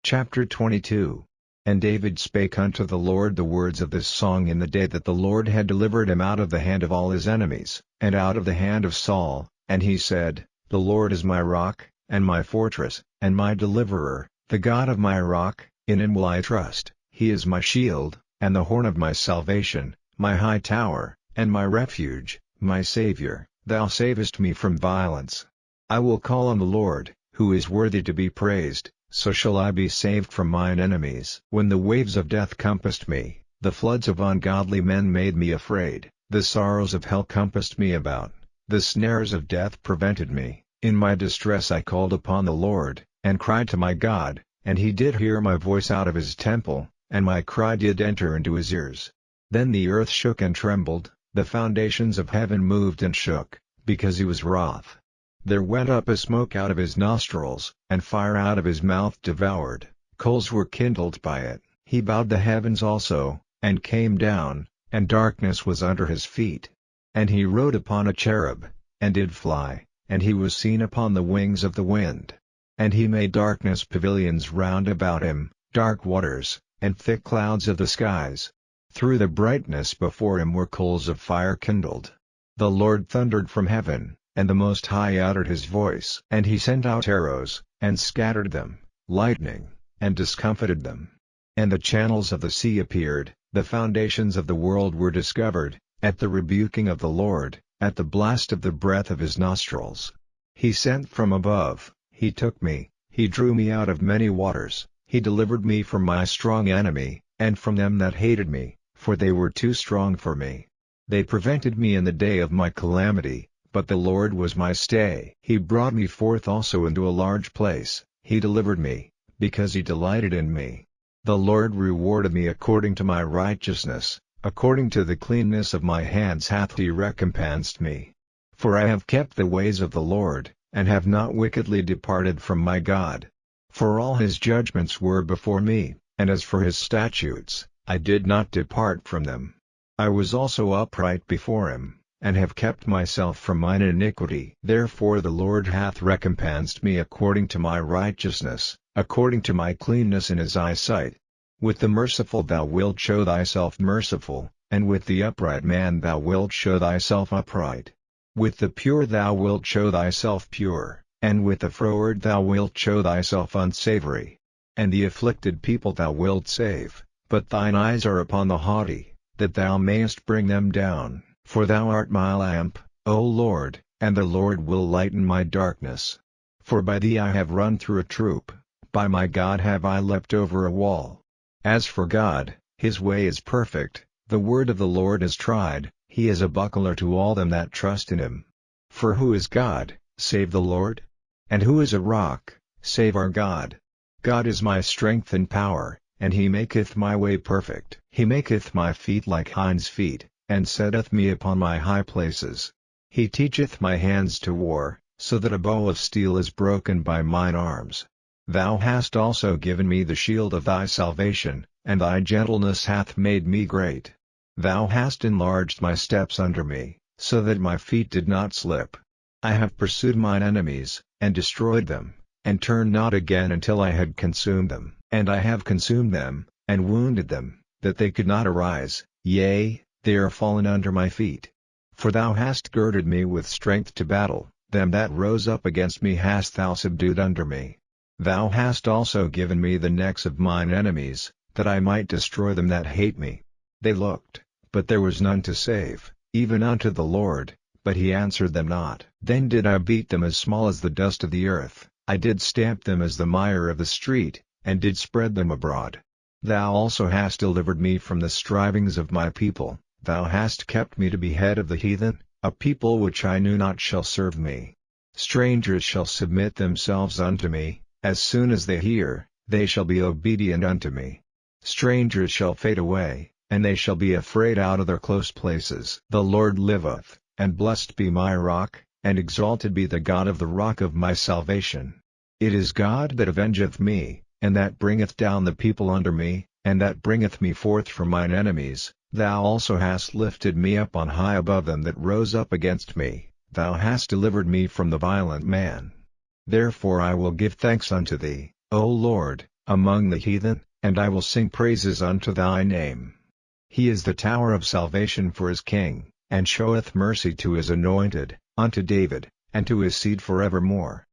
Chapter 22. And David spake unto the Lord the words of this song in the day that the Lord had delivered him out of the hand of all his enemies, and out of the hand of Saul, and he said, The Lord is my rock, and my fortress, and my deliverer, the God of my rock, in him will I trust. He is my shield, and the horn of my salvation, my high tower, and my refuge, my Saviour. Thou savest me from violence. I will call on the Lord, who is worthy to be praised, so shall I be saved from mine enemies. When the waves of death compassed me, the floods of ungodly men made me afraid, the sorrows of hell compassed me about, the snares of death prevented me. In my distress I called upon the Lord, and cried to my God, and he did hear my voice out of his temple, and my cry did enter into his ears. Then the earth shook and trembled, the foundations of heaven moved and shook, because he was wroth. There went up a smoke out of his nostrils, and fire out of his mouth devoured, coals were kindled by it. He bowed the heavens also, and came down, and darkness was under his feet. And he rode upon a cherub, and did fly, and he was seen upon the wings of the wind. And he made darkness pavilions round about him, dark waters, and thick clouds of the skies. Through the brightness before him were coals of fire kindled. The Lord thundered from heaven, and the Most High uttered his voice. And he sent out arrows, and scattered them, lightning, and discomfited them. And the channels of the sea appeared, the foundations of the world were discovered, at the rebuking of the Lord, at the blast of the breath of his nostrils. He sent from above, he took me, he drew me out of many waters, he delivered me from my strong enemy, and from them that hated me, for they were too strong for me. They prevented me in the day of my calamity, but the Lord was my stay. He brought me forth also into a large place, he delivered me, because he delighted in me. The Lord rewarded me according to my righteousness, according to the cleanness of my hands hath he recompensed me. For I have kept the ways of the Lord, and have not wickedly departed from my God. For all his judgments were before me, and as for his statutes, I did not depart from them. I was also upright before him, and have kept myself from mine iniquity. Therefore the Lord hath recompensed me according to my righteousness, according to my cleanness in his eyesight. With the merciful thou wilt show thyself merciful, and with the upright man thou wilt show thyself upright. With the pure thou wilt show thyself pure, and with the froward thou wilt show thyself unsavory. And the afflicted people thou wilt save, but thine eyes are upon the haughty, that thou mayest bring them down. For thou art my lamp, O Lord, and the Lord will lighten my darkness. For by thee I have run through a troop, by my God have I leapt over a wall. As for God, his way is perfect, the word of the Lord is tried, he is a buckler to all them that trust in him. For who is God, save the Lord? And who is a rock, save our God? God is my strength and power, and he maketh my way perfect. He maketh my feet like hinds' feet, and setteth me upon my high places. He teacheth my hands to war, so that a bow of steel is broken by mine arms. Thou hast also given me the shield of thy salvation, and thy gentleness hath made me great. Thou hast enlarged my steps under me, so that my feet did not slip. I have pursued mine enemies, and destroyed them, and turned not again until I had consumed them. And I have consumed them, and wounded them, that they could not arise, yea, they are fallen under my feet. For thou hast girded me with strength to battle, them that rose up against me hast thou subdued under me. Thou hast also given me the necks of mine enemies, that I might destroy them that hate me. They looked, but there was none to save, even unto the Lord, but he answered them not. Then did I beat them as small as the dust of the earth, I did stamp them as the mire of the street, and did spread them abroad. Thou also hast delivered me from the strivings of my people. Thou hast kept me to be head of the heathen, a people which I knew not shall serve me. Strangers shall submit themselves unto me, as soon as they hear, they shall be obedient unto me. Strangers shall fade away, and they shall be afraid out of their close places. The Lord liveth, and blessed be my rock, and exalted be the God of the rock of my salvation. It is God that avengeth me, and that bringeth down the people under me, and that bringeth me forth from mine enemies. Thou also hast lifted me up on high above them that rose up against me, thou hast delivered me from the violent man. Therefore I will give thanks unto thee, O Lord, among the heathen, and I will sing praises unto thy name. He is the tower of salvation for his king, and showeth mercy to his anointed, unto David, and to his seed forevermore.